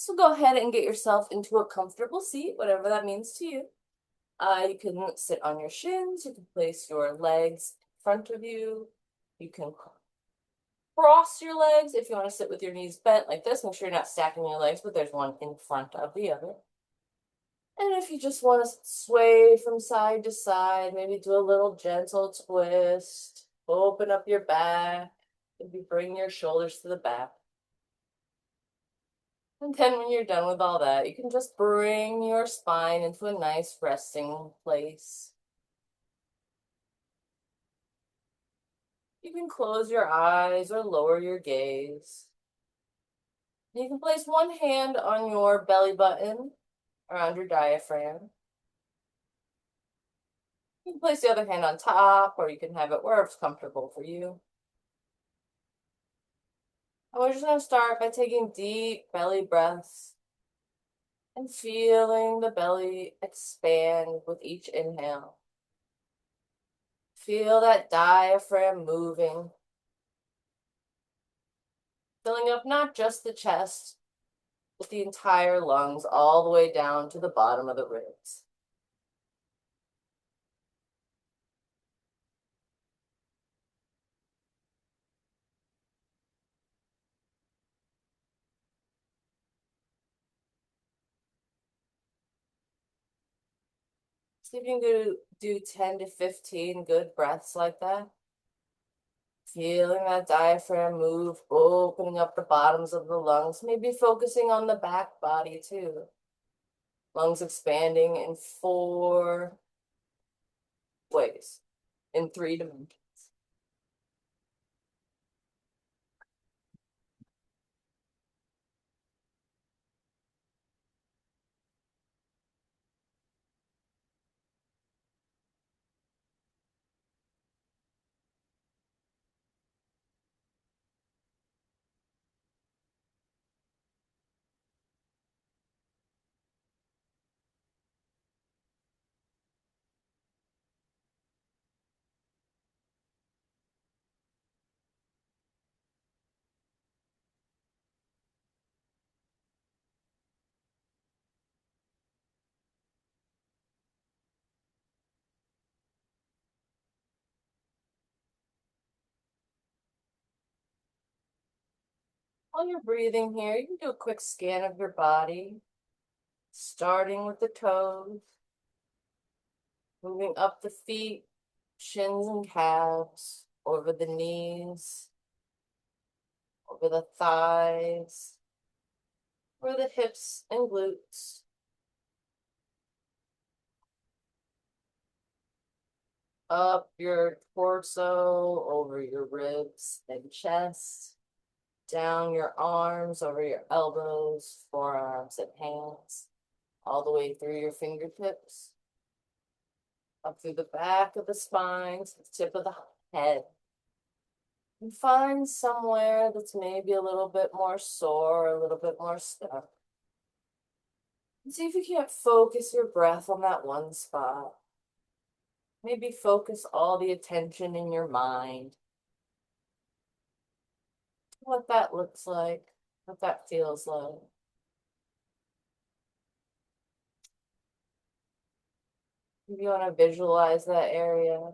So go ahead and get yourself into a comfortable seat, whatever that means to you. You can sit on your shins. You can place your legs in front of you. You can cross your legs if you want to sit with your knees bent like this. Make sure you're not stacking your legs, but there's one in front of the other. And if you just want to sway from side to side, maybe do a little gentle twist, open up your back, maybe bring your shoulders to the back. And then when you're done with all that, you can just bring your spine into a nice resting place. You can close your eyes or lower your gaze. You can place one hand on your belly button around your diaphragm. You can place the other hand on top, or you can have it wherever it's comfortable for you. And we're just going to start by taking deep belly breaths and feeling the belly expand with each inhale. Feel that diaphragm moving, filling up not just the chest, but the entire lungs all the way down to the bottom of the ribs. See if you can do 10 to 15 good breaths like that. Feeling that diaphragm move, opening up the bottoms of the lungs, maybe focusing on the back body too. Lungs expanding in 4 ways, in 3 dimensions. While you're breathing here, you can do a quick scan of your body, starting with the toes, moving up the feet, shins and calves, over the knees, over the thighs, over the hips and glutes, up your torso, over your ribs and chest, down your arms, over your elbows, forearms, and hands, all the way through your fingertips, up through the back of the spine to the tip of the head. And find somewhere that's maybe a little bit more sore, a little bit more stuck. And see if you can't focus your breath on that one spot. Maybe focus all the attention in your mind. What that looks like, what that feels like. If you want to visualize that area,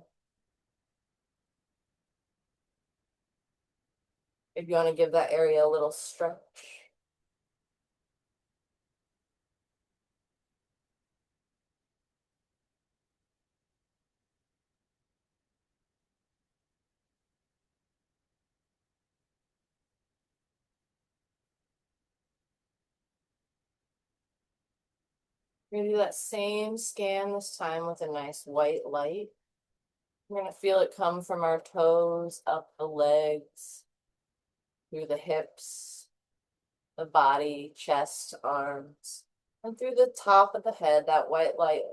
if you want to give that area a little stretch. We're gonna do that same scan this time with a nice white light. We're gonna feel it come from our toes, up the legs, through the hips, the body, chest, arms, and through the top of the head, that white light,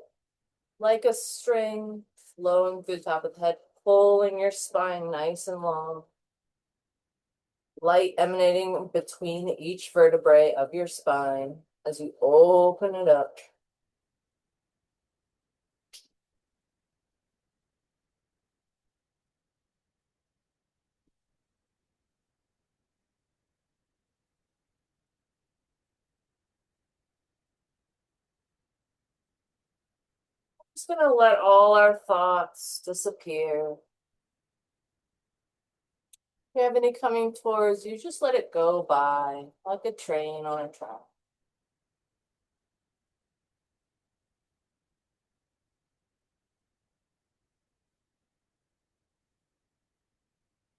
like a string flowing through the top of the head, pulling your spine nice and long. Light emanating between each vertebrae of your spine as you open it up. Just gonna let all our thoughts disappear. If you have any coming towards you, just let it go by like a train on a track.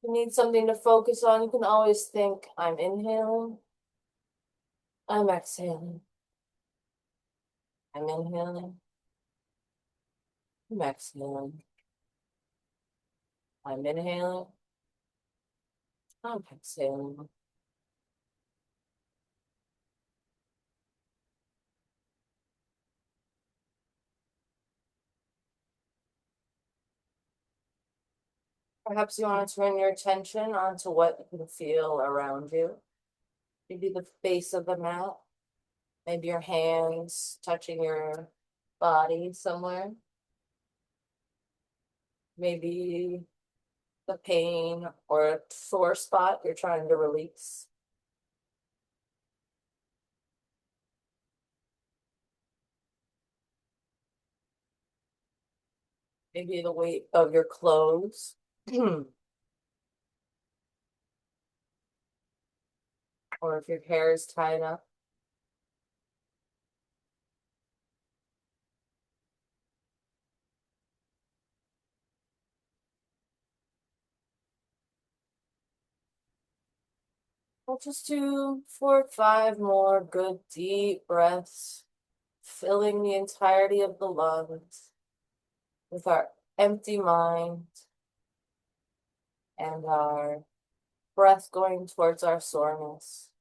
If you need something to focus on, you can always think, I'm inhaling, I'm exhaling, I'm inhaling, I'm exhaling, I'm inhaling, I'm exhaling. Perhaps you want to turn your attention onto what you can feel around you. Maybe the base of the mat, maybe your hands touching your body somewhere. Maybe the pain or a sore spot you're trying to release. Maybe the weight of your clothes. Or if your hair is tied up. We'll just do 4 or 5 more good deep breaths, filling the entirety of the lungs with our empty mind and our breath going towards our soreness.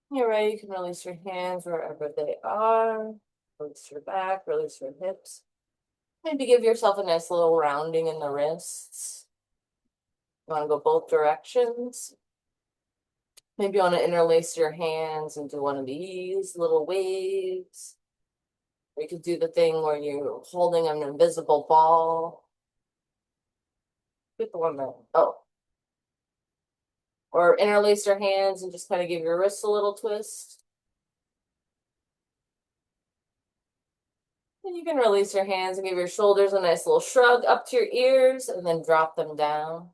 When you're ready, you can release your hands wherever they are. Release your back, release your hips. Maybe give yourself a nice little rounding in the wrists. You want to go both directions. Maybe you want to interlace your hands and do one of these little waves. Or you could do the thing where you're holding an invisible ball. Get the one that, oh. Or interlace your hands and just kind of give your wrists a little twist. And you can release your hands and give your shoulders a nice little shrug up to your ears and then drop them down.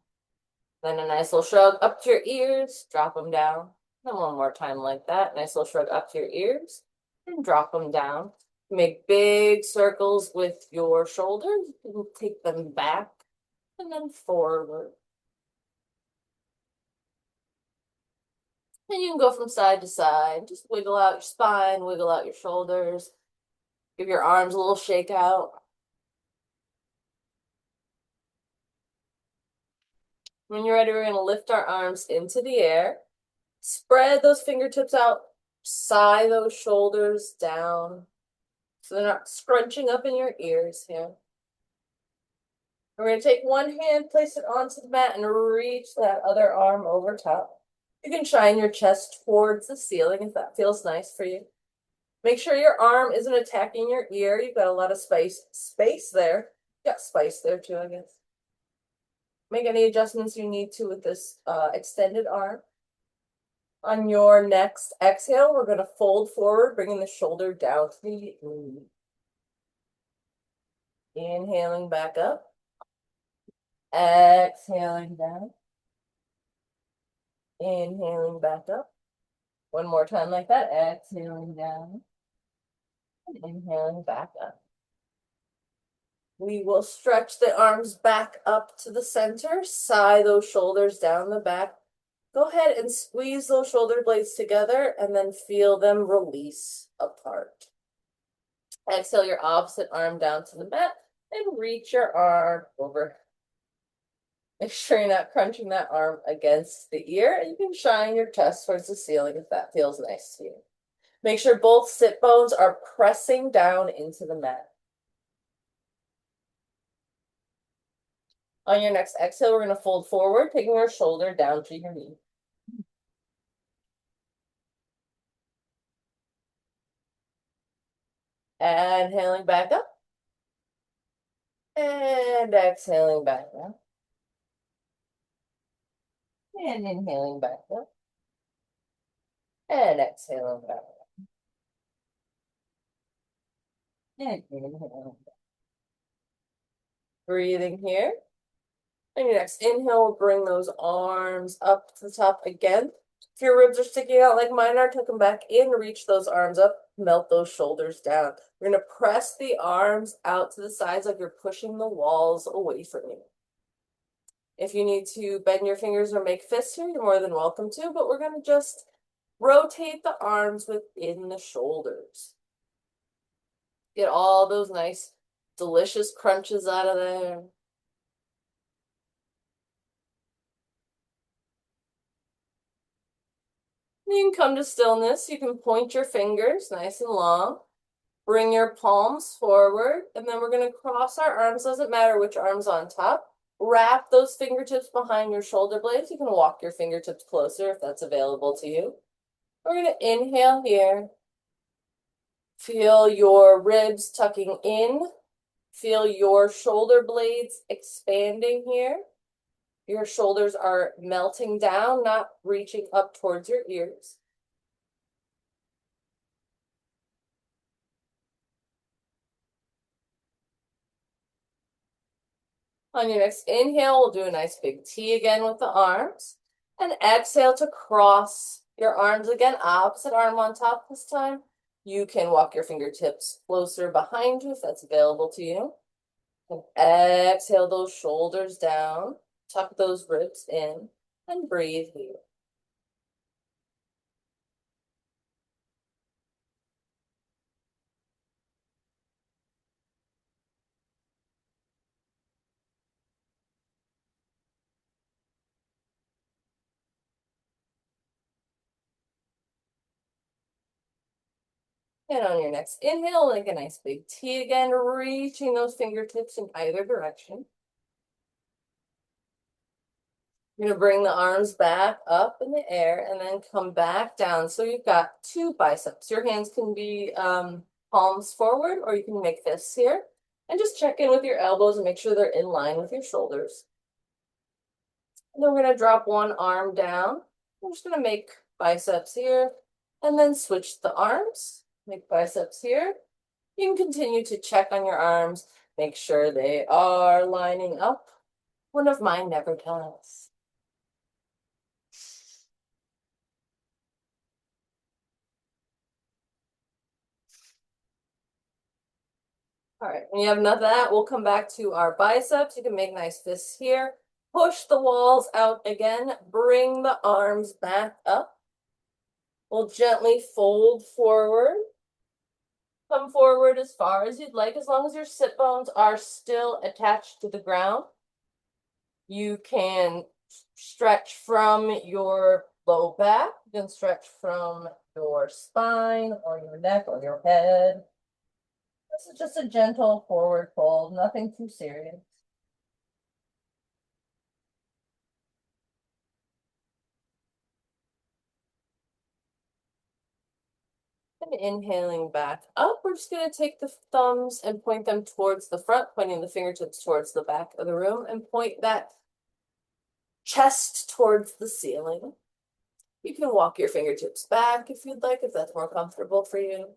Then a nice little shrug up to your ears, drop them down. Then one more time like that. Nice little shrug up to your ears and drop them down. Make big circles with your shoulders. And take them back and then forward. And you can go from side to side. Just wiggle out your spine, wiggle out your shoulders. Give your arms a little shake out. When you're ready, we're going to lift our arms into the air. Spread those fingertips out. Sigh those shoulders down so they're not scrunching up in your ears here. We're going to take one hand, place it onto the mat, and reach that other arm over top. You can shine your chest towards the ceiling if that feels nice for you. Make sure your arm isn't attacking your ear. You've got a lot of space there. You got spice there too, I guess. Make any adjustments you need to with this extended arm. On your next exhale, we're going to fold forward, bringing the shoulder down to the knee. Inhaling back up. Exhaling down. Inhaling back up. One more time like that. Exhaling down. And inhaling back up. We will stretch the arms back up to the center. Sigh those shoulders down the back. Go ahead and squeeze those shoulder blades together and then feel them release apart. Exhale your opposite arm down to the mat and reach your arm over. Make sure you're not crunching that arm against the ear, and you can shine your chest towards the ceiling if that feels nice to you. Make sure both sit bones are pressing down into the mat. On your next exhale, we're going to fold forward, taking your shoulder down to your knee. Inhaling back up. And exhaling back up. And inhaling back up. And exhaling back up. And inhaling back. Breathing here. And your next inhale, bring those arms up to the top again. If your ribs are sticking out like mine are, tuck them back in, reach those arms up, melt those shoulders down. You're going to press the arms out to the sides like you're pushing the walls away from you. If you need to bend your fingers or make fists here, you're more than welcome to, but we're going to just rotate the arms within the shoulders. Get all those nice, delicious crunches out of there. You can come to stillness. You can point your fingers nice and long. Bring your palms forward, and then we're going to cross our arms. Doesn't matter which arm's on top. Wrap those fingertips behind your shoulder blades. You can walk your fingertips closer if that's available to you. We're going to inhale here. Feel your ribs tucking in. Feel your shoulder blades expanding here. Your shoulders are melting down, not reaching up towards your ears. On your next inhale, we'll do a nice big T again with the arms. And exhale to cross your arms again, opposite arm on top this time. You can walk your fingertips closer behind you if that's available to you. And exhale those shoulders down, tuck those ribs in, and breathe here. And on your next inhale, like a nice big T again, reaching those fingertips in either direction. You're gonna bring the arms back up in the air and then come back down. So you've got two biceps. Your hands can be palms forward, or you can make fists here. And just check in with your elbows and make sure they're in line with your shoulders. And then we're gonna drop one arm down. We're just gonna make biceps here, and then switch the arms. Make biceps here. You can continue to check on your arms, make sure they are lining up. One of mine never does. All right, when you have enough of that, we'll come back to our biceps. You can make nice fists here. Push the walls out again. Bring the arms back up. We'll gently fold forward. Come forward as far as you'd like, as long as your sit bones are still attached to the ground. You can stretch from your low back. You can stretch from your spine or your neck or your head. This is just a gentle forward fold, nothing too serious. And inhaling back up, we're just going to take the thumbs and point them towards the front, pointing the fingertips towards the back of the room, and point that chest towards the ceiling. You can walk your fingertips back if you'd like, if that's more comfortable for you.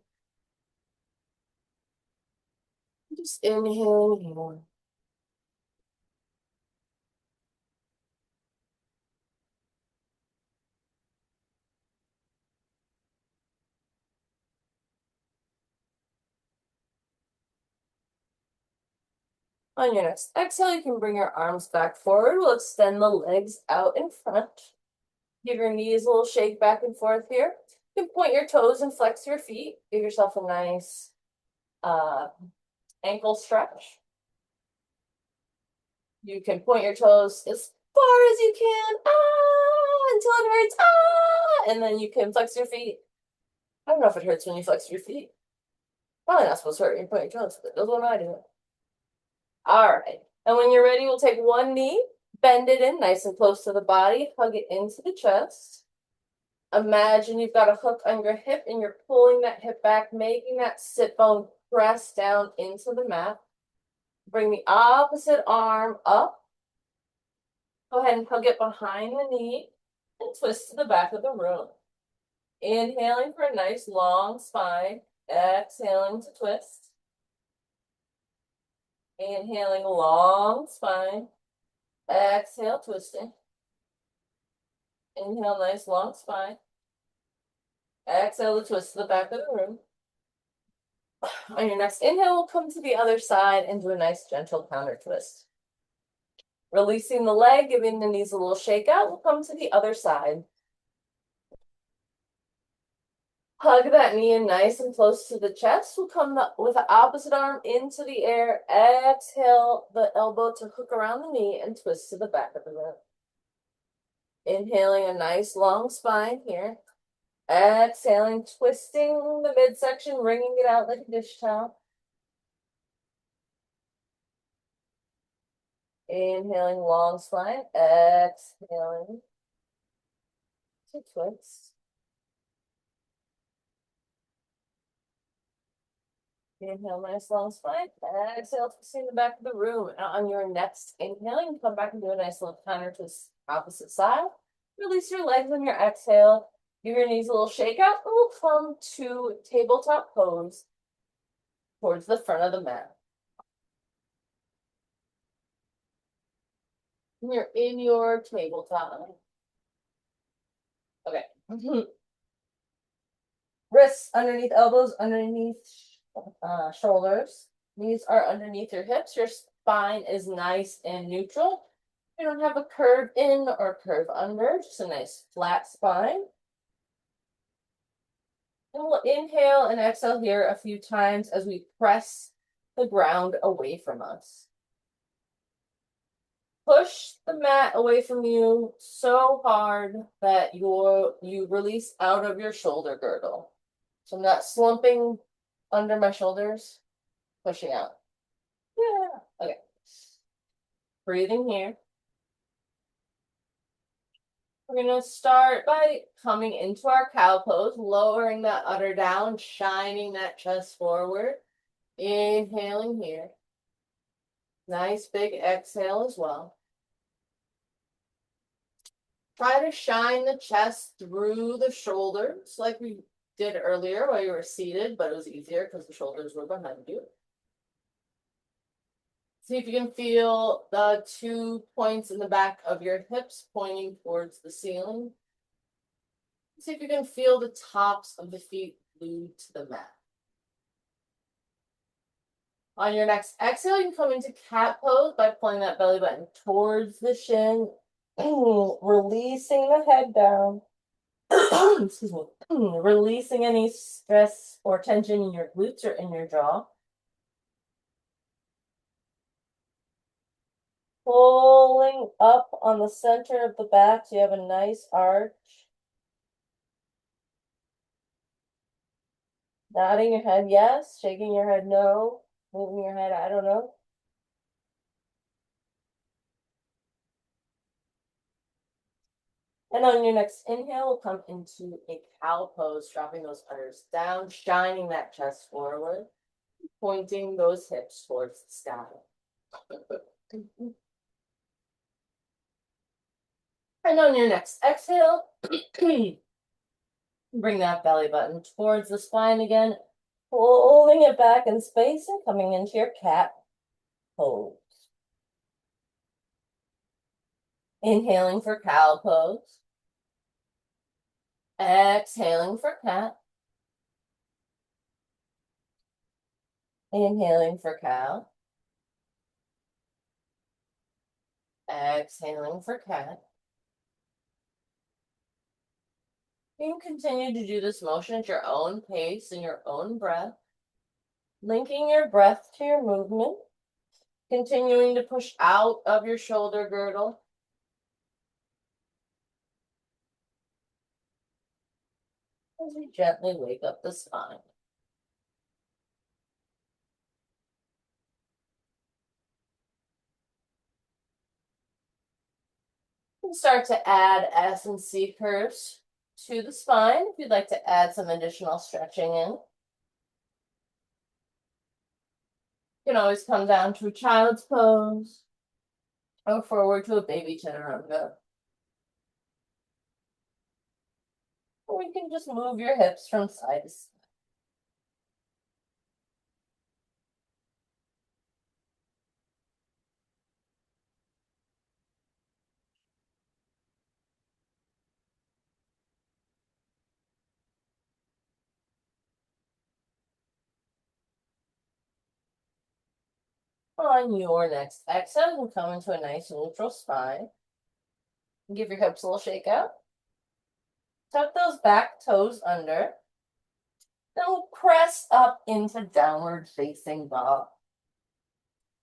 Just inhaling here. On your next exhale, you can bring your arms back forward. We'll extend the legs out in front. Give your knees a little shake back and forth here. You can point your toes and flex your feet. Give yourself a nice ankle stretch. You can point your toes as far as you can, until it hurts, and then you can flex your feet. I don't know if it hurts when you flex your feet. Probably not supposed to hurt when you point your toes, but it does when I do it. All right, And when you're ready, we'll take one knee, bend it in nice and close to the body, hug it into the chest. Imagine you've got a hook on your hip and you're pulling that hip back, making that sit bone press down into the mat. Bring the opposite arm up. Go ahead and hug it behind the knee and twist to the back of the room. Inhaling for a nice long spine. Exhaling to twist. Inhaling long spine. Exhale, twisting. Inhale, nice long spine. Exhale to twist to the back of the room. On your next inhale, we'll come to the other side and do a nice gentle counter twist. Releasing the leg, giving the knees a little shake out, we'll come to the other side. Hug that knee in nice and close to the chest. We'll come with the opposite arm into the air. Exhale the elbow to hook around the knee and twist to the back of the room. Inhaling a nice long spine here. Exhaling, twisting the midsection, wringing it out like a dish towel. Inhaling, long spine. Exhaling to twist. Inhale, nice long spine. Exhale, twisting the back of the room. And on your next inhaling, come back and do a nice little counter twist opposite side. Release your legs on your exhale. Give your knees a little shake out. And we'll come to tabletop pose towards the front of the mat. And you're in your tabletop. Okay. Wrists underneath elbows, underneath shoulders. Knees are underneath your hips. Your spine is nice and neutral. You don't have a curve in or curve under, just a nice flat spine. And we'll inhale and exhale here a few times as we press the ground away from us. Push the mat away from you so hard that you release out of your shoulder girdle. So I'm not slumping under my shoulders, pushing out. Yeah. Okay. Breathing here. We're going to start by coming into our cow pose, lowering that udder down, shining that chest forward. Inhaling here. Nice big exhale as well. Try to shine the chest through the shoulders like we did earlier while you were seated, but it was easier because the shoulders were behind you. See if you can feel the 2 points in the back of your hips pointing towards the ceiling. See if you can feel the tops of the feet glued to the mat. On your next exhale, you can come into cat pose by pulling that belly button towards the shin, releasing the head down. Excuse me. Releasing any stress or tension in your glutes or in your jaw. Pulling up on the center of the back so you have a nice arch. Nodding your head yes, shaking your head no, moving your head I don't know. And on your next inhale, we'll come into a cow pose, dropping those udders down, shining that chest forward, pointing those hips towards the sky. And on your next exhale, bring that belly button towards the spine again, pulling it back in space and coming into your cat pose. Inhaling for cow pose. Exhaling for cat. Inhaling for cow. Exhaling for cat. You can continue to do this motion at your own pace and your own breath, linking your breath to your movement, continuing to push out of your shoulder girdle. As we gently wake up the spine. And start to add S and C curves to the spine if you'd like to add some additional stretching in. You can always come down to a child's pose or forward to a baby chaturanga. Or you can just move your hips from side to side. On your next exhale, we'll come into a nice neutral spine. Give your hips a little shake out. Tuck those back toes under. Then we'll press up into downward facing dog.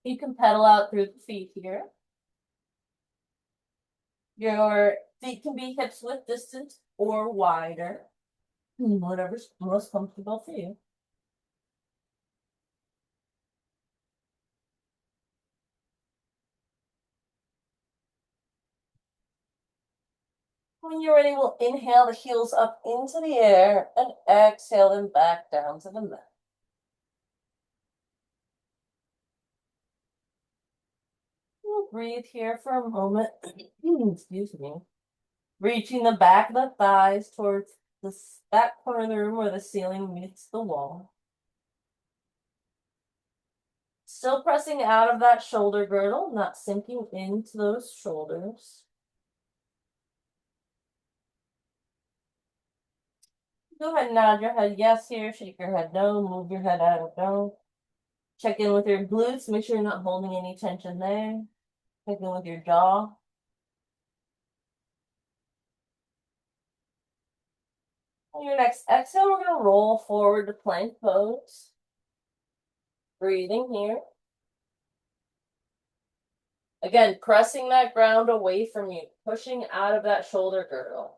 You can pedal out through the feet here. Your feet can be hips width distance or wider, whatever's most comfortable for you. When you're ready, we'll inhale the heels up into the air and exhale them back down to the mat. We'll breathe here for a moment. Excuse me. Reaching the back of the thighs towards the back corner of the room where the ceiling meets the wall. Still pressing out of that shoulder girdle, not sinking into those shoulders. Go ahead and nod your head yes here, shake your head no, move your head out of no. Check in with your glutes, make sure you're not holding any tension there. Check in with your jaw. On your next exhale, we're going to roll forward to plank pose. Breathing here. Again, pressing that ground away from you, pushing out of that shoulder girdle.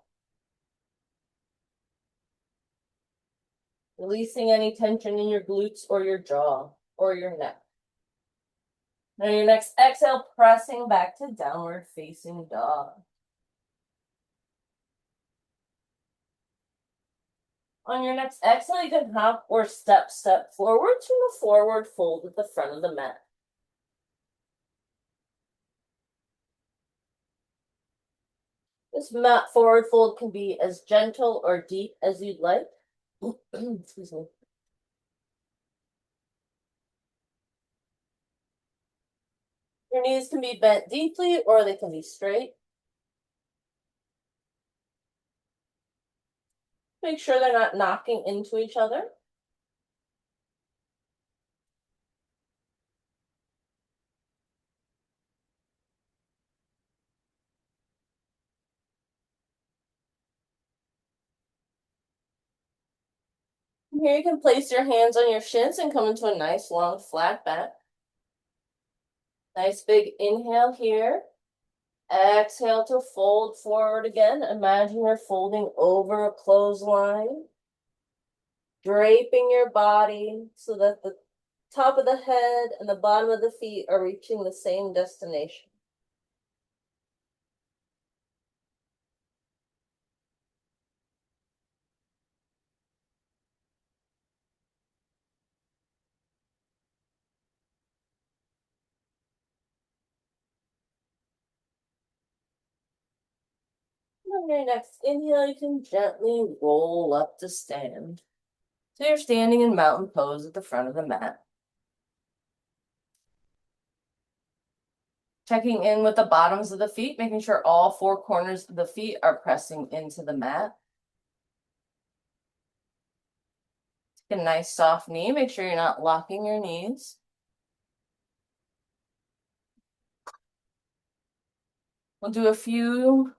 Releasing any tension in your glutes or your jaw or your neck. Now your next exhale, pressing back to downward facing dog. On your next exhale, you can hop or step forward to a forward fold at the front of the mat. This mat forward fold can be as gentle or deep as you'd like. Excuse me. Your knees can be bent deeply or they can be straight. Make sure they're not knocking into each other. Here you can place your hands on your shins and come into a nice long flat back. Nice big inhale here. Exhale to fold forward again. Imagine you're folding over a clothesline. Draping your body so that the top of the head and the bottom of the feet are reaching the same destination. On your next inhale, you can gently roll up to stand. So you're standing in mountain pose at the front of the mat. Checking in with the bottoms of the feet, making sure all four corners of the feet are pressing into the mat. Take a nice soft knee. Make sure you're not locking your knees. We'll do a few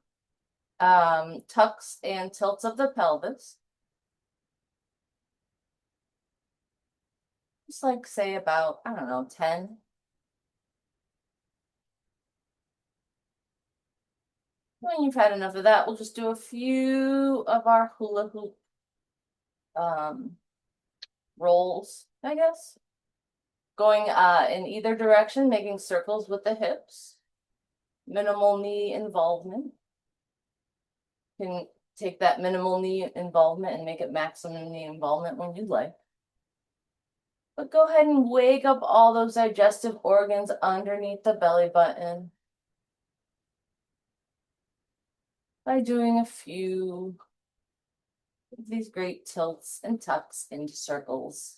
tucks and tilts of the pelvis. Just like say about, I don't know, 10. When you've had enough of that, we'll just do a few of our hula hoop rolls, I guess. Going in either direction, making circles with the hips. Minimal knee involvement. You can take that minimal knee involvement and make it maximum knee involvement when you'd like. But go ahead and wake up all those digestive organs underneath the belly button by doing a few of these great tilts and tucks into circles.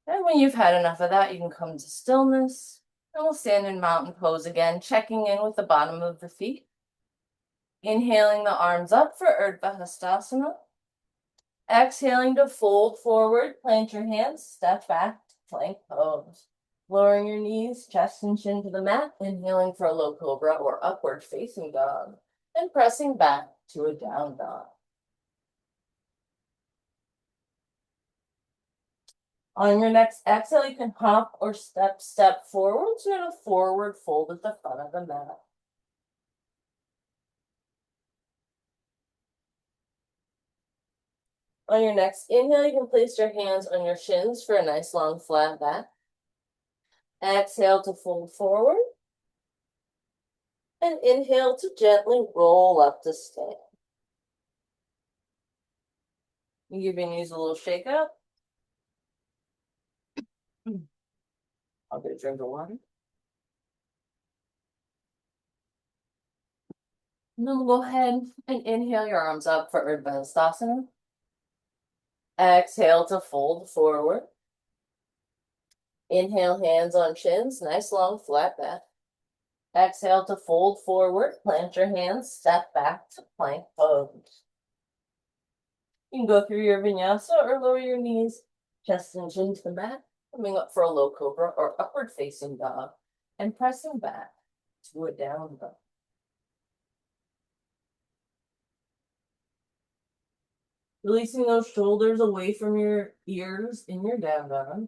And when you've had enough of that, you can come to stillness. And we'll stand in mountain pose again, checking in with the bottom of the feet. Inhaling the arms up for Urdhva Hastasana. Exhaling to fold forward, plant your hands, step back, plank pose. Lowering your knees, chest and chin to the mat, inhaling for a low cobra or upward facing dog, and pressing back to a down dog. On your next exhale, you can hop or step forward to a forward fold at the front of the mat. On your next inhale, you can place your hands on your shins for a nice long flat back. Exhale to fold forward. And inhale to gently roll up to stand. You give your knees a little shake up. I'll get a drink of water. And then we'll go ahead and inhale your arms up for Urdhva Hastasana. Exhale to fold forward. Inhale, hands on chins, nice long flat back. Exhale to fold forward, plant your hands, step back to plank pose. You can go through your vinyasa or lower your knees, chest and chin to the mat, coming up for a low cobra or upward facing dog, and pressing back to a down dog. Releasing those shoulders away from your ears in your down dog.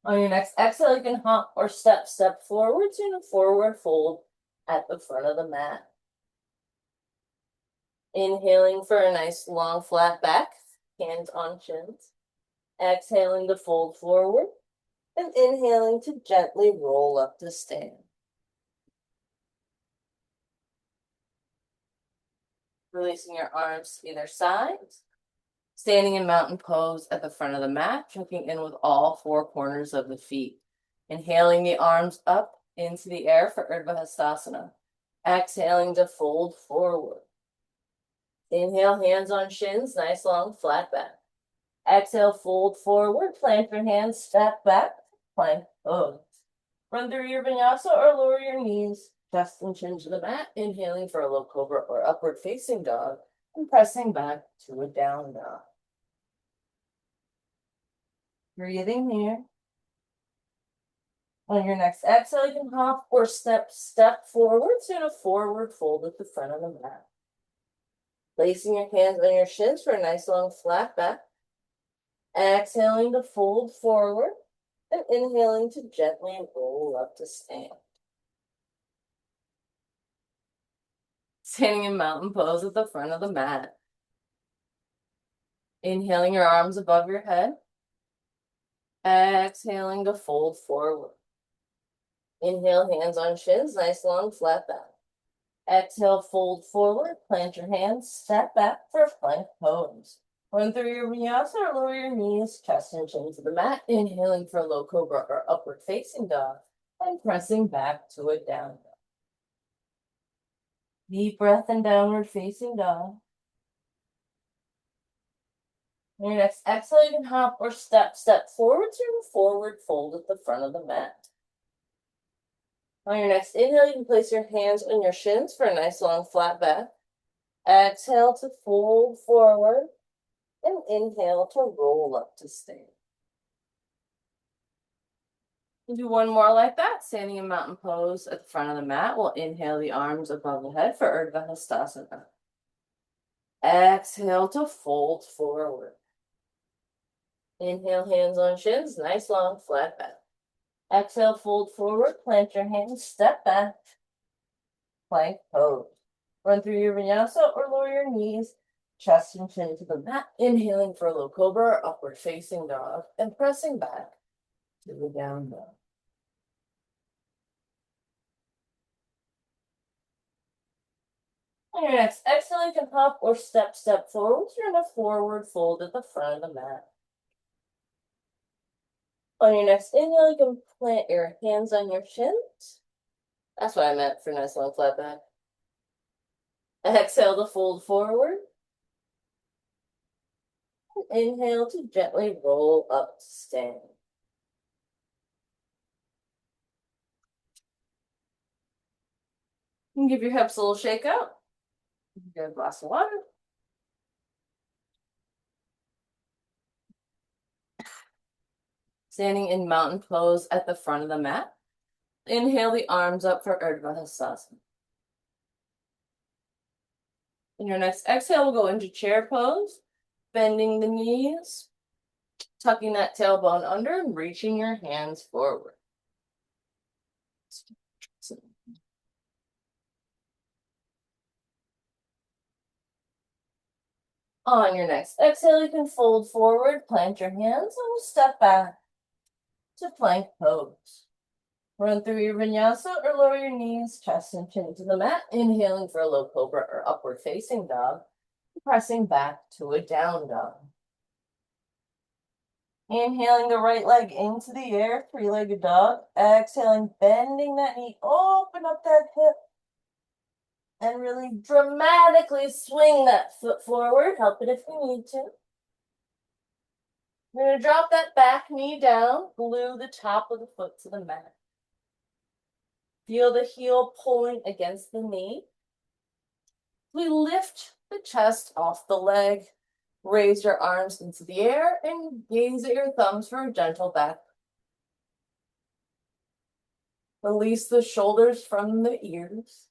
On your next exhale, you can hop or step forwards in a forward fold at the front of the mat. Inhaling for a nice long flat back, hands on chins. Exhaling to fold forward and inhaling to gently roll up to stand. Releasing your arms to either side. Standing in mountain pose at the front of the mat, checking in with all four corners of the feet. Inhaling the arms up into the air for Urdhva Hastasana. Exhaling to fold forward. Inhale, hands on shins, nice long flat back. Exhale, fold forward, plant your hands, step back, plank pose. Run through your vinyasa or lower your knees, chest and chin to the mat, inhaling for a low cobra or upward facing dog, and pressing back to a down dog. Breathing here. On your next exhale, you can hop or step forwards in a forward fold at the front of the mat. Placing your hands on your shins for a nice long flat back. Exhaling to fold forward and inhaling to gently roll up to stand. Standing in mountain pose at the front of the mat. Inhaling your arms above your head. Exhaling to fold forward. Inhale, hands on shins, nice long flat back. Exhale, fold forward, plant your hands, step back for plank pose. Run through your vinyasa or lower your knees, chest and chin to the mat, inhaling for a low cobra or upward facing dog, and pressing back to a down dog. Deep breath and downward facing dog. On your next exhale, you can hop or step forward to a forward fold at the front of the mat. On your next inhale, you can place your hands on your shins for a nice long flat back. Exhale to fold forward and inhale to roll up to stand. We'll do one more like that, standing in mountain pose at the front of the mat. We'll inhale the arms above the head for Urdhva Hastasana. Exhale to fold forward. Inhale, hands on shins, nice long flat back. Exhale, fold forward, plant your hands, step back, plank pose. Run through your vinyasa or lower your knees, chest and chin to the mat, inhaling for a low cobra or upward facing dog, and pressing back to the down dog. On your next exhale, you can hop or step forward. You're in a forward fold at the front of the mat. On your next inhale, you can plant your hands on your shins. That's what I meant for nice long flat back. Exhale to fold forward. Inhale to gently roll up to stand. You can give your hips a little shake out. Get a glass of water. Standing in mountain pose at the front of the mat. Inhale the arms up for Urdhva Hastasana. In your next exhale, we'll go into chair pose, bending the knees, tucking that tailbone under and reaching your hands forward. On your next exhale, you can fold forward, plant your hands, and we'll step back to plank pose. Run through your vinyasa or lower your knees, chest and chin to the mat, inhaling for a low cobra or upward facing dog, pressing back to a down dog. Inhaling the right leg into the air, three-legged dog. Exhaling, bending that knee, open up that hip, and really dramatically swing that foot forward. Help it if you need to. You're going to drop that back knee down, glue the top of the foot to the mat. Feel the heel pulling against the knee. We lift the chest off the leg, raise your arms into the air, and gaze at your thumbs for a gentle back. Release the shoulders from the ears.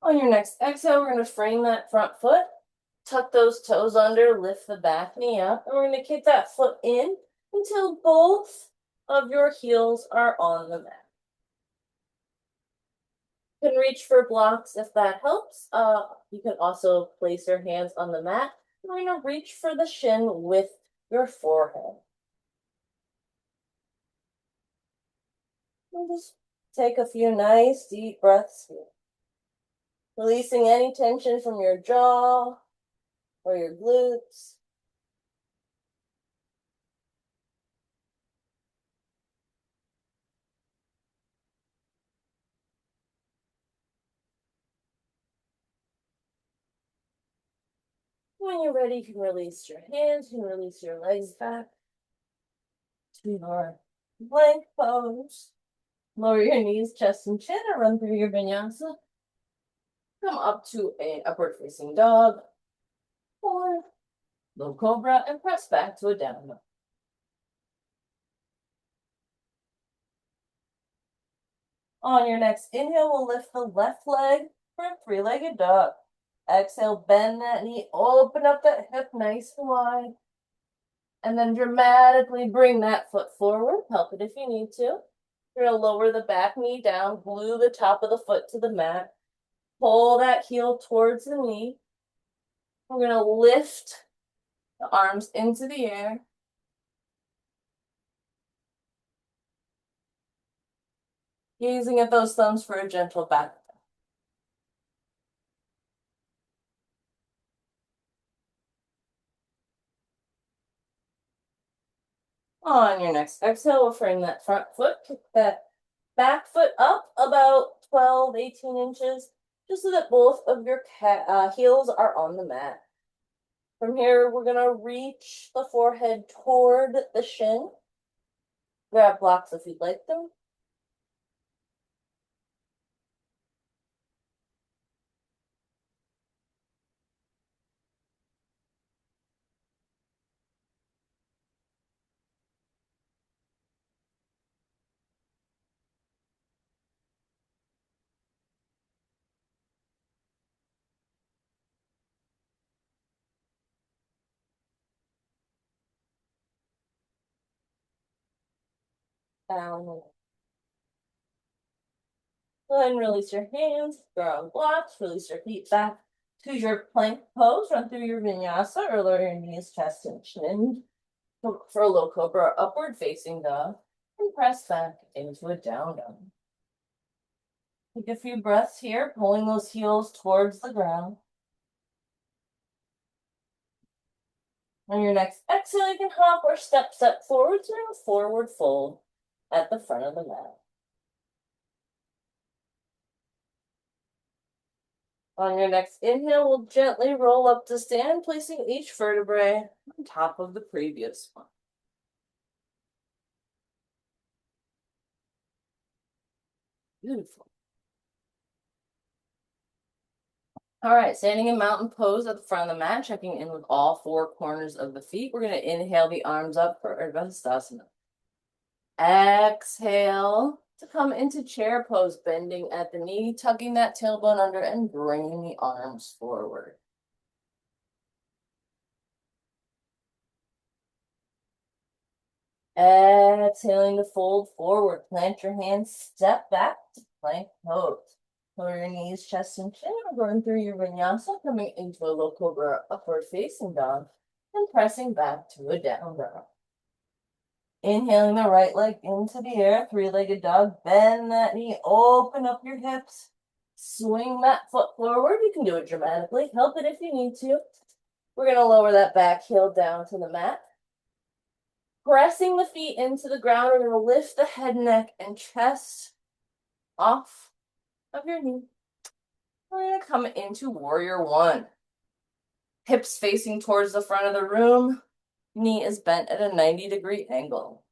On your next exhale, we're going to frame that front foot, tuck those toes under, lift the back knee up, and we're going to kick that foot in until both of your heels are on the mat. You can reach for blocks if that helps. You can also place your hands on the mat. We're going to reach for the shin with your forehead. And just take a few nice deep breaths here. Releasing any tension from your jaw or your glutes. When you're ready, you can release your hands, you can release your legs back to your plank pose. Lower your knees, chest, and chin, and run through your vinyasa. Come up to an upward facing dog or low cobra and press back to a down dog. On your next inhale, we'll lift the left leg for a three-legged dog. Exhale, bend that knee, open up that hip nice and wide. And then dramatically bring that foot forward. Help it if you need to. You're going to lower the back knee down, glue the top of the foot to the mat. Pull that heel towards the knee. We're going to lift the arms into the air. Gazing at those thumbs for a gentle back. On your next exhale, we'll frame that front foot, kick that back foot up about 12, 18 inches, just so that both of your heels are on the mat. From here, we're gonna reach the forehead toward the shin. Grab blocks if you'd like them. Down. Go ahead and release your hands, grab blocks, release your feet back to your plank pose. Run through your vinyasa or lower your knees, chest, and chin for a low cobra, upward facing dog, and press back into a down dog. Take a few breaths here, pulling those heels towards the ground. On your next exhale, you can hop or step forward to a forward fold at the front of the mat. On your next inhale, we'll gently roll up to stand, placing each vertebrae on top of the previous one. Beautiful. All right, standing in mountain pose at the front of the mat, checking in with all four corners of the feet. We're going to inhale the arms up for Urdhva Hastasana. Exhale to come into chair pose, bending at the knee, tucking that tailbone under and bringing the arms forward. Exhaling to fold forward, plant your hands, step back to plank pose. Lower your knees, chest, and chin, going through your vinyasa, coming into a low cobra upward facing dog, and pressing back to a down dog. Inhaling the right leg into the air, three-legged dog, bend that knee, open up your hips, swing that foot forward. You can do it dramatically, help it if you need to. We're gonna lower that back heel down to the mat. Pressing the feet into the ground, we're gonna lift the head, neck, and chest off of your knee. We're gonna come into warrior one. Hips facing towards the front of the room. Knee is bent at a 90-degree angle.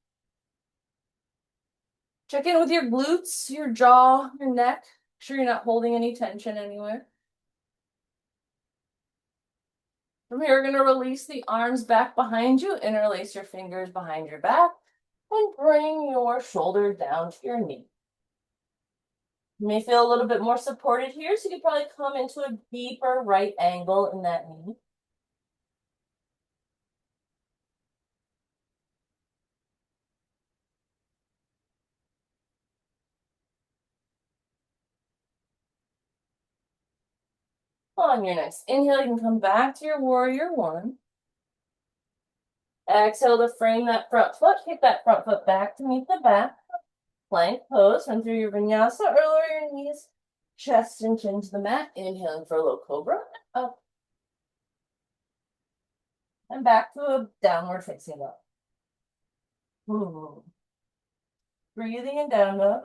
Check in with your glutes, your jaw, your neck. Make sure you're not holding any tension anywhere. From here, we're going to release the arms back behind you, interlace your fingers behind your back, and bring your shoulder down to your knee. You may feel a little bit more supported here, so you can probably come into a deeper right angle in that knee. On your next inhale, you can come back to your warrior one. Exhale to frame that front foot. Kick that front foot back to meet the back. Plank pose. Run through your vinyasa or lower your knees, chest and chin to the mat. Inhaling for a low cobra. Up. And back to a downward facing dog. Breathing in down dog.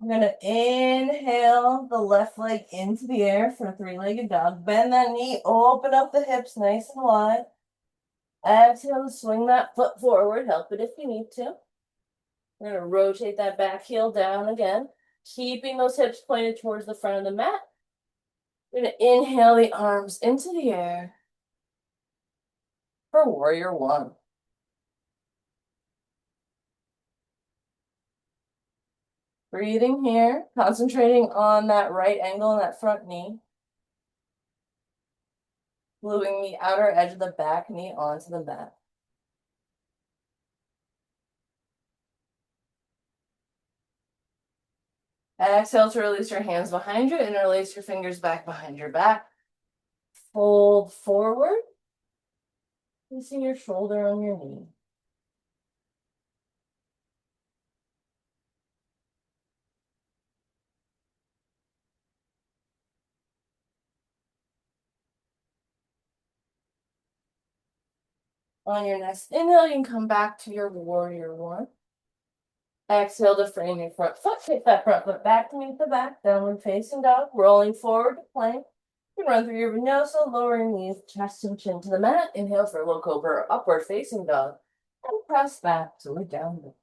I'm going to inhale the left leg into the air for a three-legged dog. Bend that knee, open up the hips nice and wide. Exhale to swing that foot forward. Help it if you need to. We're going to rotate that back heel down again, keeping those hips pointed towards the front of the mat. We're going to inhale the arms into the air for warrior one. Breathing here, concentrating on that right angle in that front knee. Gluing the outer edge of the back knee onto the mat. Exhale to release your hands behind you, interlace your fingers back behind your back. Fold forward, placing your shoulder on your knee. On your next inhale, you can come back to your warrior one. Exhale to frame your front foot. Take that front foot back to meet the back. Downward facing dog. Rolling forward to plank. You can run through your vinyasa, lower your knees, chest and chin to the mat. Inhale for low cobra, upward facing dog. And press back to a down dog.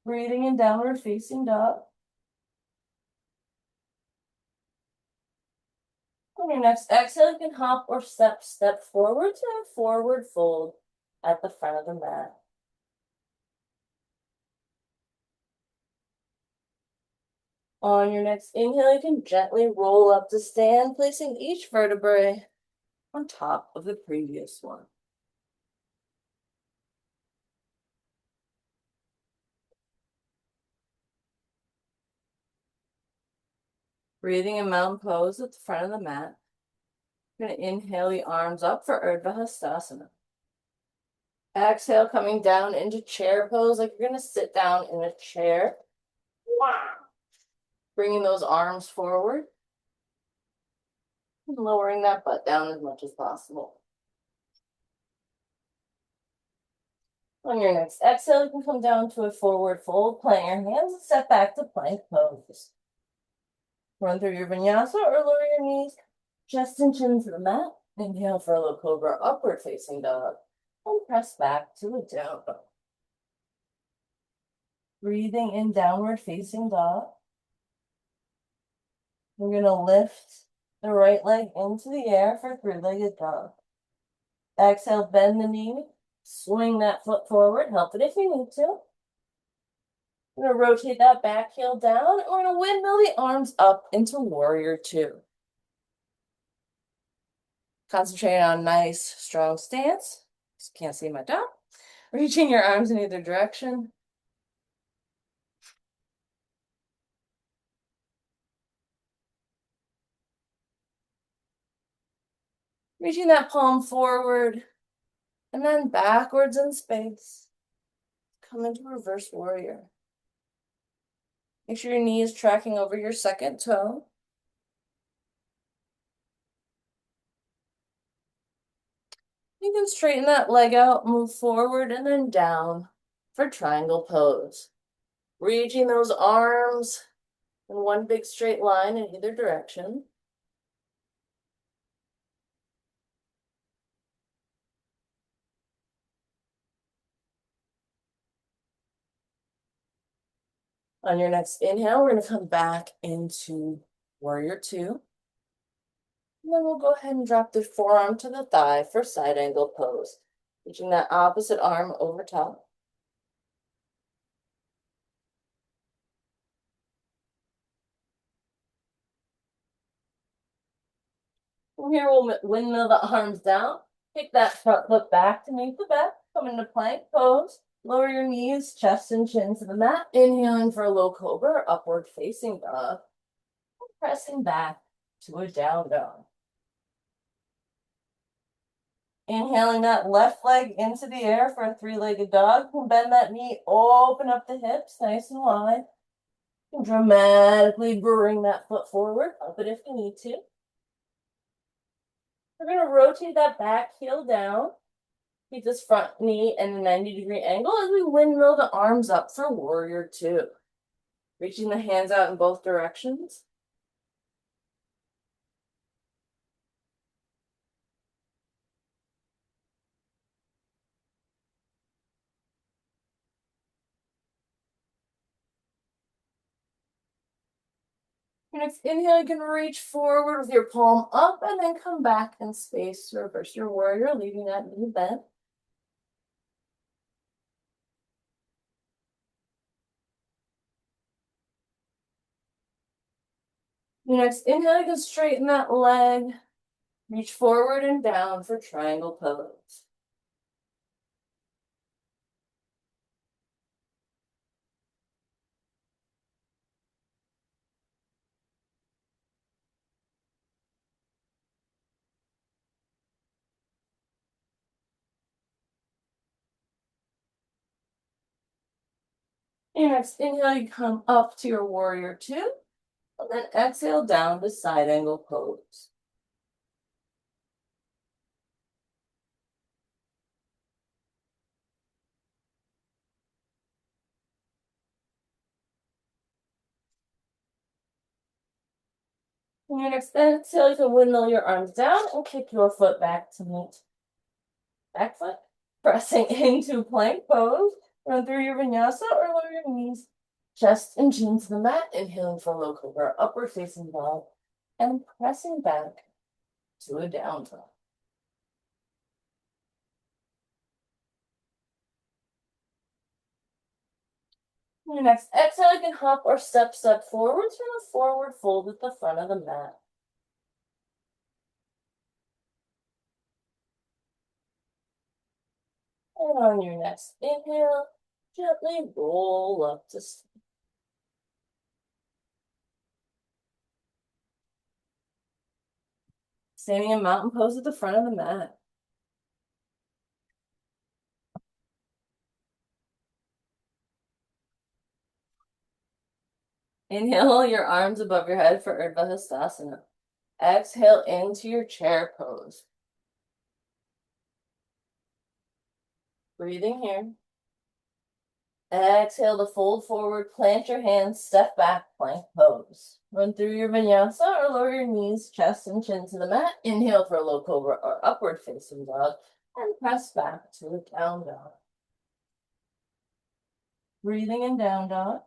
Breathing in downward facing dog. On your next exhale, you can hop or step forward to a forward fold at the front of the mat. On your next inhale, you can gently roll up to stand, placing each vertebrae on top of the previous one. Breathing in mountain pose at the front of the mat. You're gonna inhale the arms up for Urdhva Hastasana. Exhale, coming down into chair pose, like you're gonna sit down in a chair. Bringing those arms forward. And lowering that butt down as much as possible. On your next exhale, you can come down to a forward fold, plant your hands and step back to plank pose. Run through your vinyasa or lower your knees, chest and chin to the mat. Inhale for a low cobra, upward facing dog, and press back to a down dog. Breathing in downward facing dog. We're gonna lift the right leg into the air for three-legged dog. Exhale, bend the knee, swing that foot forward, help it if you need to. We're gonna rotate that back heel down, and we're gonna windmill the arms up into warrior two. Concentrate on nice, strong stance. Just can't see my dog. Reaching your arms in either direction. Reaching that palm forward, and then backwards in space. Come into reverse warrior. Make sure your knee is tracking over your second toe. You can straighten that leg out, move forward, and then down for triangle pose. Reaching those arms in one big straight line in either direction. On your next inhale, we're going to come back into warrior two. And then we'll go ahead and drop the forearm to the thigh for side angle pose. Reaching that opposite arm over top. From here, we'll windmill the arms down. Kick that front foot back to meet the back. Come into plank pose. Lower your knees, chest and chin to the mat. Inhaling for a low cobra, upward facing dog. Pressing back to a down dog. Inhaling that left leg into the air for a three-legged dog. You can bend that knee, open up the hips, nice and wide. You can dramatically bring that foot forward, up it if you need to. We're going to rotate that back heel down. Keep this front knee in a 90-degree angle as we windmill the arms up for warrior two. Reaching the hands out in both directions. Your next inhale, you can reach forward with your palm up and then come back in space to reverse your warrior, leaving that knee bent. Your next inhale, you can straighten that leg, reach forward and down for triangle pose. Your next inhale, you come up to your warrior two, and then exhale down to side angle pose. And your next exhale, you can windmill your arms down and kick your foot back to meet back foot. Pressing into plank pose. Run through your vinyasa or lower your knees. Chest and chin to the mat. Inhaling for low cobra, upward facing dog. And pressing back to a down dog. Your next exhale, you can hop or step forwards from a forward fold at the front of the mat. And on your next inhale, gently roll up to sleep. Standing in mountain pose at the front of the mat. Inhale your arms above your head for Urdhva Hastasana. Exhale into your chair pose. Breathing here. Exhale to fold forward, plant your hands, step back, plank pose. Run through your vinyasa or lower your knees, chest and chin to the mat. Inhale for low cobra or upward facing dog and press back to a down dog. Breathing in down dog.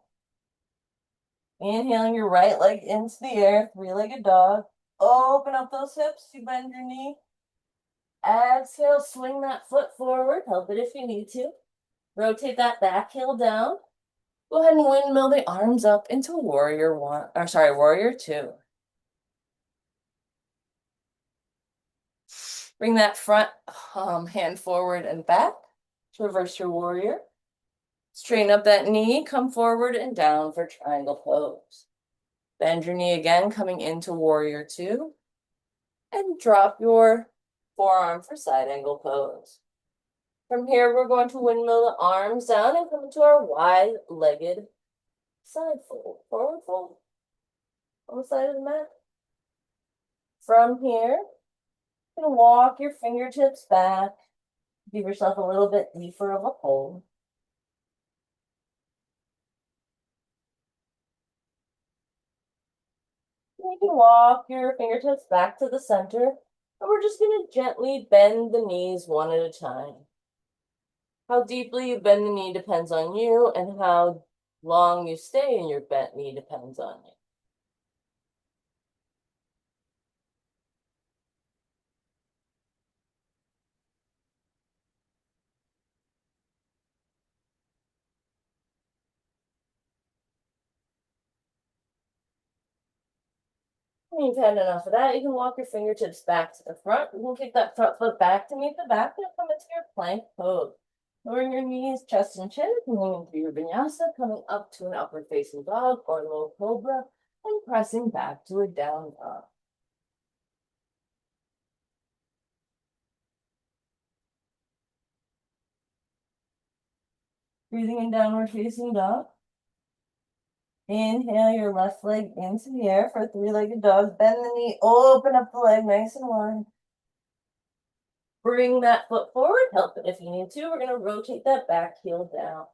Inhaling your right leg into the air, three-legged dog. Open up those hips, you bend your knee. Exhale, swing that foot forward, help it if you need to. Rotate that back heel down. Go ahead and windmill the arms up into warrior two. Bring that front hand forward and back to reverse your warrior. Straighten up that knee, come forward and down for triangle pose. Bend your knee again, coming into warrior two. And drop your forearm for side angle pose. From here, we're going to windmill the arms down and come into our wide-legged side fold, forward fold on the side of the mat. From here, you can walk your fingertips back, give yourself a little bit deeper of a hold. You can walk your fingertips back to the center, and we're just going to gently bend the knees one at a time. How deeply you bend the knee depends on you, and how long you stay in your bent knee depends on you. When you've had enough of that, you can walk your fingertips back to the front. You can kick that front foot back to meet the back and come into your plank pose. Lowering your knees, chest and chin, moving through your vinyasa, coming up to an upward facing dog or low cobra, and pressing back to a down dog. Breathing in downward facing dog. Inhale your left leg into the air for a three-legged dog. Bend the knee, open up the leg nice and wide. Bring that foot forward, help it if you need to. We're going to rotate that back heel down.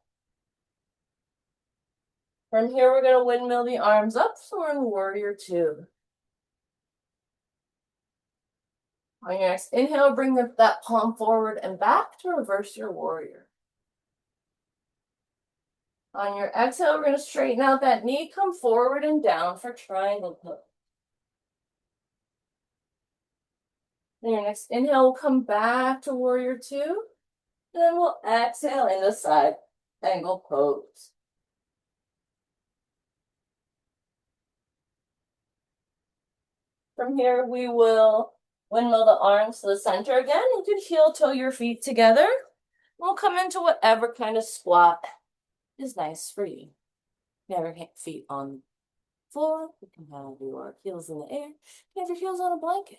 From here, we're going to windmill the arms up, so we're in warrior two. On your next inhale, bring that palm forward and back to reverse your warrior. On your exhale, we're going to straighten out that knee, come forward and down for triangle pose. On your next inhale, we'll come back to warrior two. And then we'll exhale into side angle pose. From here, we will windmill the arms to the center again. You can heel toe your feet together. We'll come into whatever kind of squat is nice for you. You have your feet on the floor. You can have your heels in the air. You have your heels on a blanket.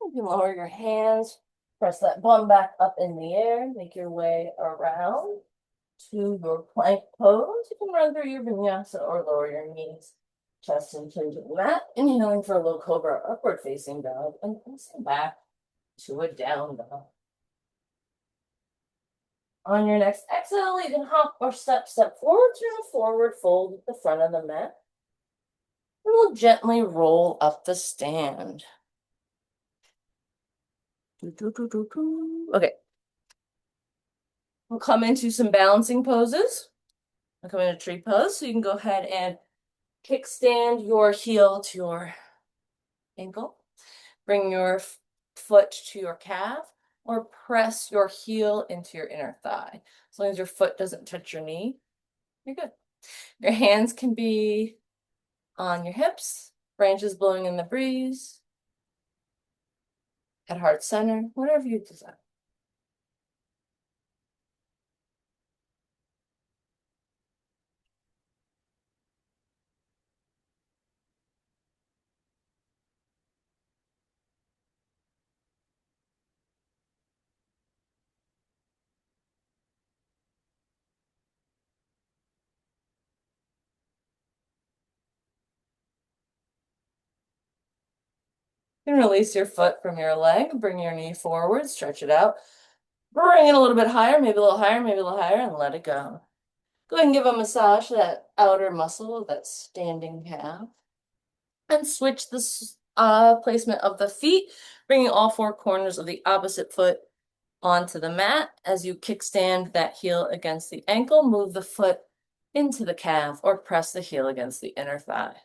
You can lower your hands, press that bum back up in the air, make your way around to your plank pose. You can run through your vinyasa or lower your knees, chest and chin to the mat. Inhaling for a low cobra, upward facing dog, and pressing back to a down dog. On your next exhale, you can hop or step forward to a forward fold at the front of the mat. And we'll gently roll up the stand. Okay. We'll come into some balancing poses. I'll come into tree pose, so you can go ahead and kickstand your heel to your ankle. Bring your foot to your calf. or press your heel into your inner thigh. As long as your foot doesn't touch your knee, you're good. Your hands can be on your hips, branches blowing in the breeze, at heart center, whatever you desire. You can release your foot from your leg, bring your knee forward, stretch it out, bring it a little bit higher, maybe a little higher, maybe a little higher, and let it go. Go ahead and give a massage to that outer muscle of that standing calf. And switch the placement of the feet, bringing all four corners of the opposite foot onto the mat. As you kickstand that heel against the ankle, move the foot into the calf or press the heel against the inner thigh.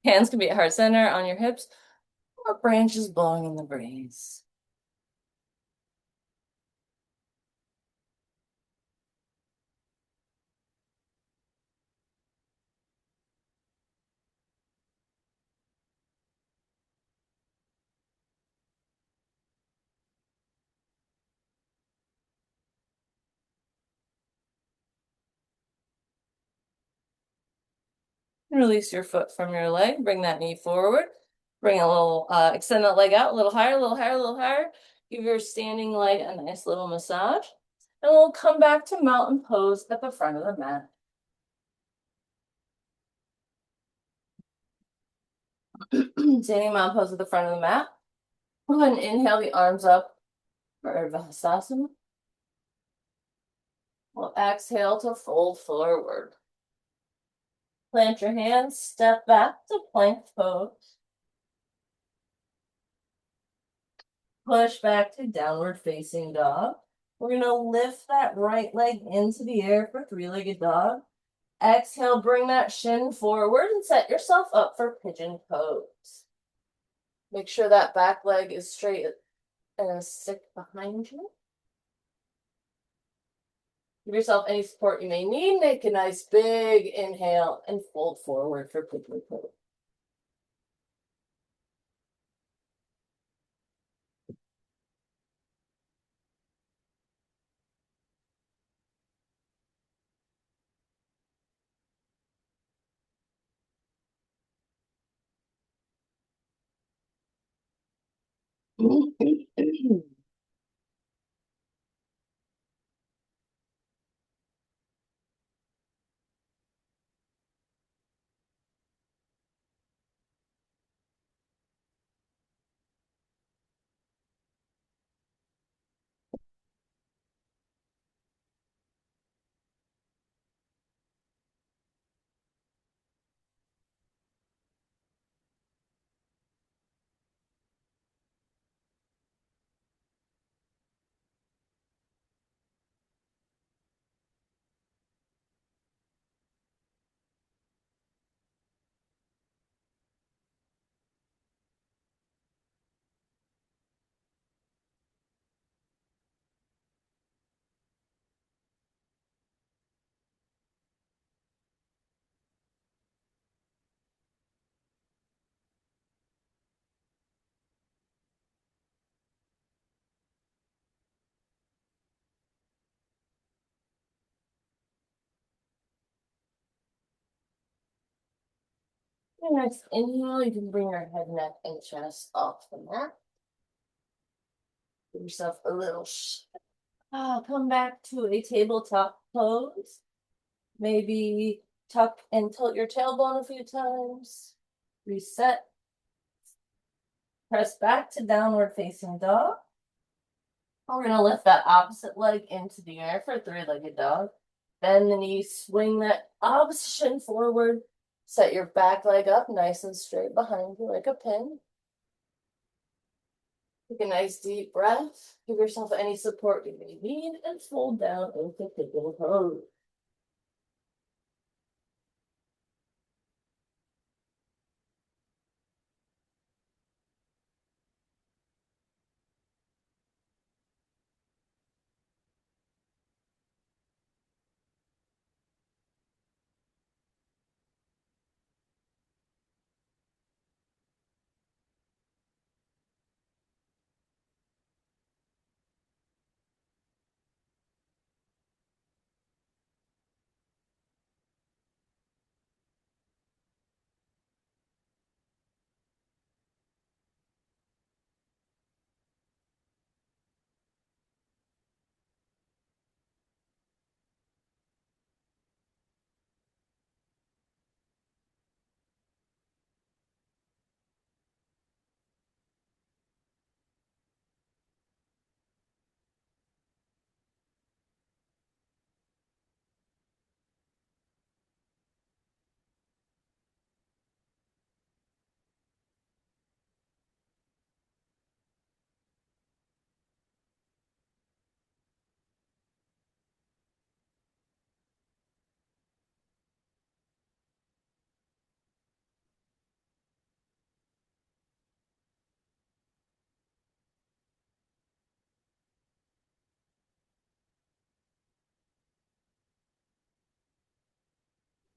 Hands can be at heart center on your hips or branches blowing in the breeze. Release your foot from your leg, bring that knee forward, bring a little, extend that leg out a little higher, a little higher, a little higher. Give your standing leg a nice little massage. And we'll come back to mountain pose at the front of the mat. Standing mountain pose at the front of the mat. Go ahead and inhale the arms up for Urdhva Hastasana. We'll exhale to fold forward. Plant your hands, step back to plank pose. Push back to downward facing dog. We're gonna lift that right leg into the air for three-legged dog. Exhale, bring that shin forward and set yourself up for pigeon pose. Make sure that back leg is straight and stick behind you. Give yourself any support you may need. Make a nice big inhale and fold forward for pigeon pose. Nice inhale, you can bring your head, neck, and chest off the mat. Give yourself a little come back to a tabletop pose. Maybe tuck and tilt your tailbone a few times. Reset. Press back to downward facing dog. We're gonna lift that opposite leg into the air for three-legged dog. Bend the knee, swing that opposite shin forward. Set your back leg up nice and straight behind you like a pin. Take a nice deep breath. Give yourself any support you may need and fold down into pigeon pose.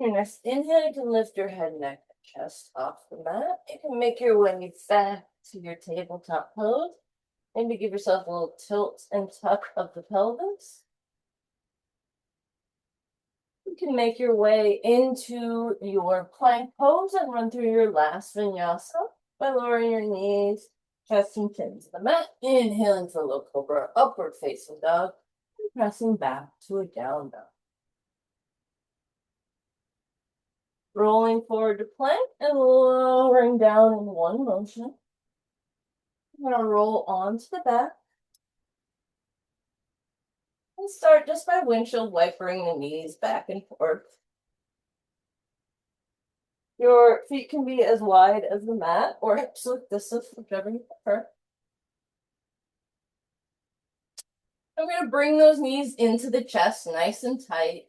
Your next inhale, you can lift your head, neck, and chest off the mat. You can make your way back to your tabletop pose. Maybe give yourself a little tilt and tuck of the pelvis. You can make your way into your plank pose and run through your last vinyasa by lowering your knees, chest and chin to the mat. Inhaling for low cobra, upward facing dog, and pressing back to a down dog. Rolling forward to plank and lowering down in one motion. I'm going to roll onto the back. And start just by windshield wipering the knees back and forth. Your feet can be as wide as the mat or hips width distance, whichever you prefer. I'm going to bring those knees into the chest nice and tight.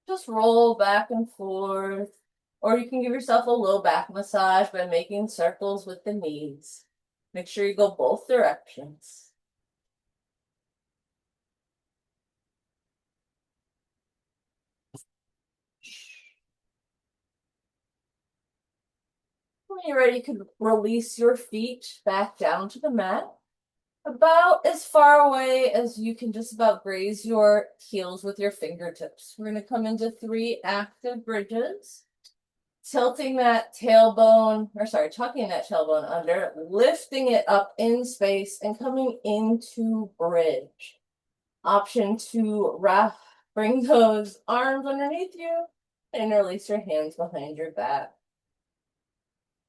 Just roll back and forth. Or you can give yourself a low back massage by making circles with the knees. Make sure you go both directions. When you're ready, you can release your feet back down to the mat. About as far away as you can just about graze your heels with your fingertips. We're going to come into 3 active bridges. Tilting that tailbone, or sorry, tucking that tailbone under, lifting it up in space and coming into bridge. Option 2, wrap, bring those arms underneath you and release your hands behind your back.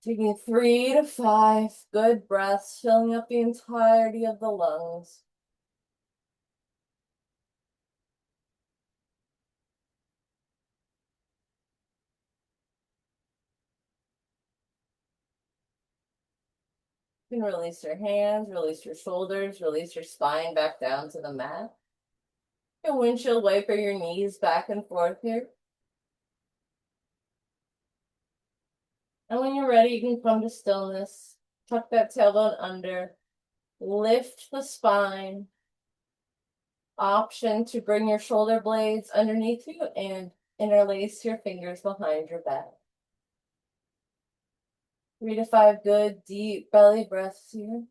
Taking 3 to 5 good breaths, filling up the entirety of the lungs. You can release your hands, release your shoulders, release your spine back down to the mat. You can windshield wiper your knees back and forth here. And when you're ready, you can come to stillness. Tuck that tailbone under. Lift the spine. Option to bring your shoulder blades underneath you and interlace your fingers behind your back. 3 to 5 good, deep belly breaths here.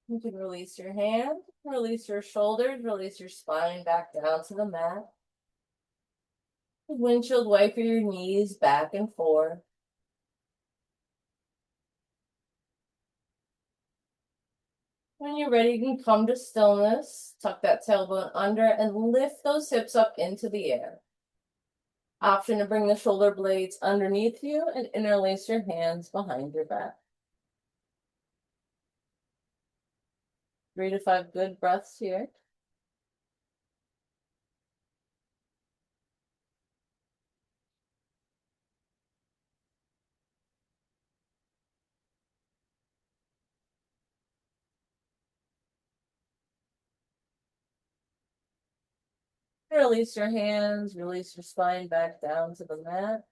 You can release your hands, release your shoulders, release your spine back down to the mat. Windshield wiper your knees back and forth. When you're ready, you can come to stillness. Tuck that tailbone under and lift those hips up into the air. Option to bring the shoulder blades underneath you and interlace your hands behind your back. 3 to 5 good breaths here. Release your hands, release your spine back down to the mat.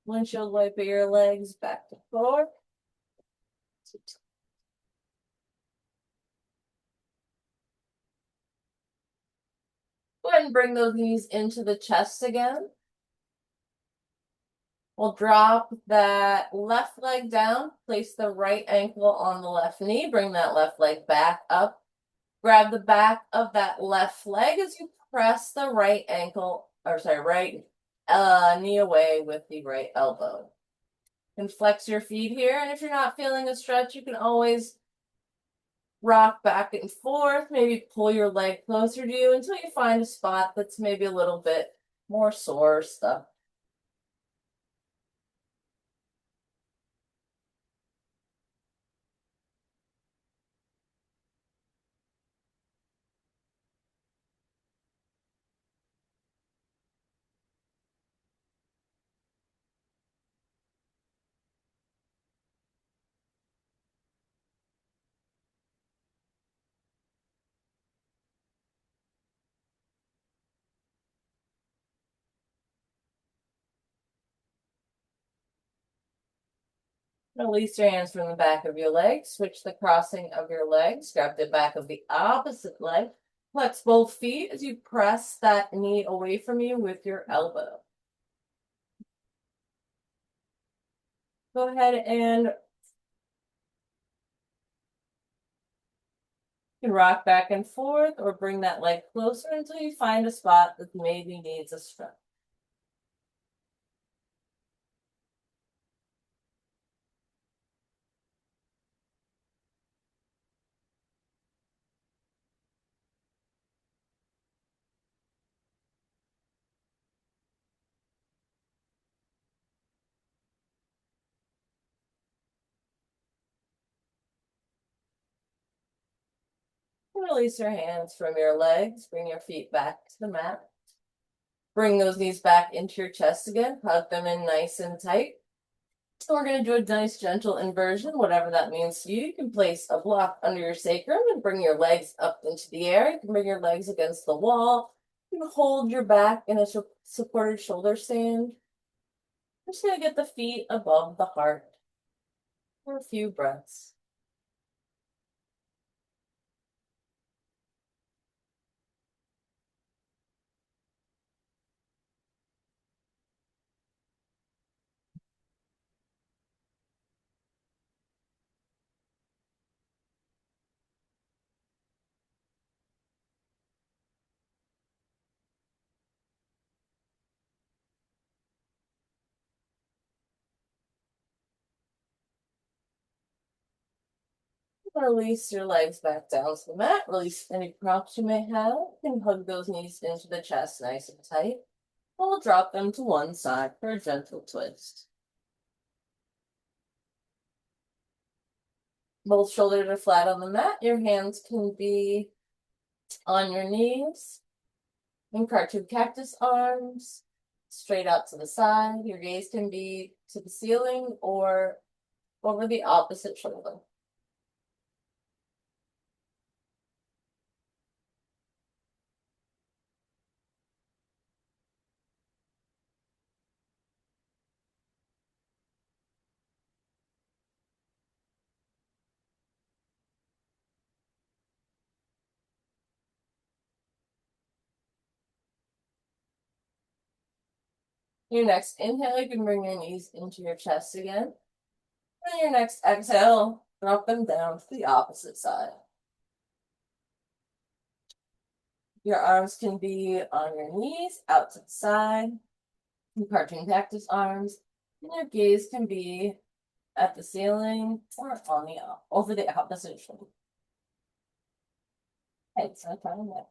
Windshield wiper your legs back to forward. Go ahead and bring those knees into the chest again. We'll drop that left leg down, place the right ankle on the left knee, bring that left leg back up. Grab the back of that left leg as you press the right ankle, or sorry, right knee away with the right elbow. You can flex your feet here, and if you're not feeling a stretch, you can always rock back and forth, maybe pull your leg closer to you until you find a spot that's maybe a little bit more sore or stuck. Release your hands from the back of your legs. Switch the crossing of your legs. Grab the back of the opposite leg. Flex both feet as you press that knee away from you with your elbow. Go ahead and you can rock back and forth or bring that leg closer until you find a spot that maybe needs a stretch. Release your hands from your legs. Bring your feet back to the mat. Bring those knees back into your chest again. Hug them in nice and tight. So we're going to do a nice gentle inversion, whatever that means to you. You can place a block under your sacrum and bring your legs up into the air. You can bring your legs against the wall. You can hold your back in a supported shoulder stand. I'm just going to get the feet above the heart for a few breaths. Release your legs back down to the mat. Release any props you may have. You can hug those knees into the chest nice and tight. We'll drop them to one side for a gentle twist. Both shoulders are flat on the mat. Your hands can be on your knees. In cartoon cactus arms, straight out to the side. Your gaze can be to the ceiling or over the opposite shoulder. Your next inhale, you can bring your knees into your chest again. And your next exhale, drop them down to the opposite side. Your arms can be on your knees, out to the side, in cartoon cactus arms, and your gaze can be at the ceiling or on the over the opposite shoulder. Okay, so kind of that.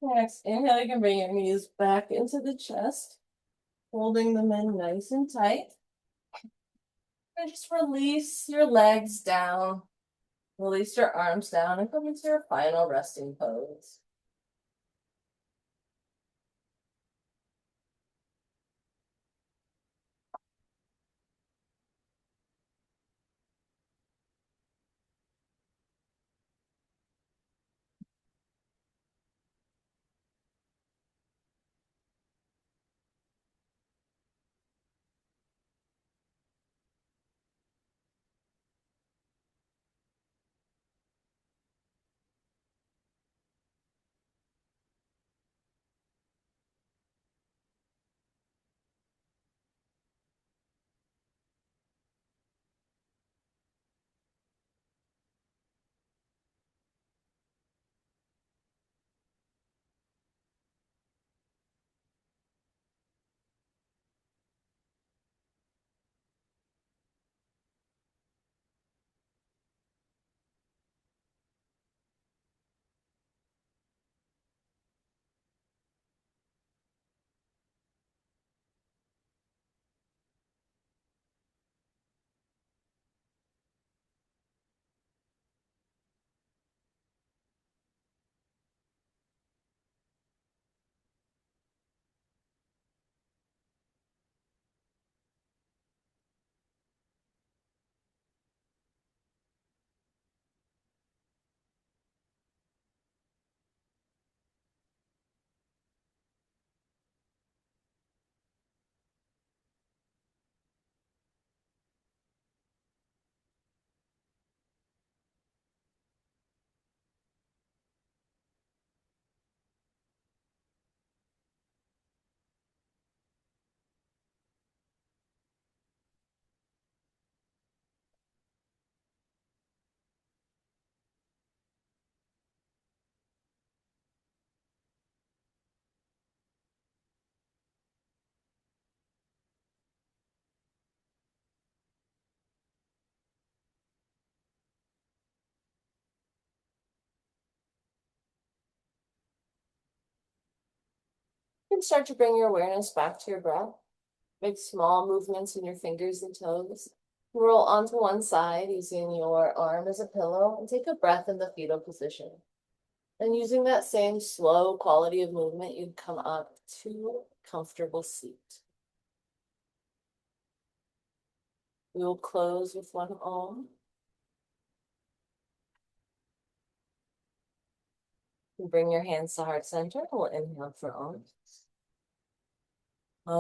Next, inhale, you can bring your knees back into the chest, holding them in nice and tight. And just release your legs down, release your arms down, and come into your final resting pose. can start to bring your awareness back to your breath. Make small movements in your fingers and toes. Roll onto one side using your arm as a pillow and take a breath in the fetal position. And using that same slow quality of movement, you'd come up to a comfortable seat. We will close with one Om. Bring your hands to heart center. We'll inhale for Om. Oh.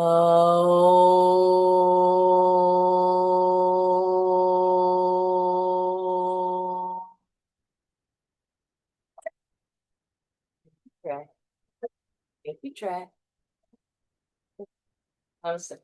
Try. If you try. Namaste.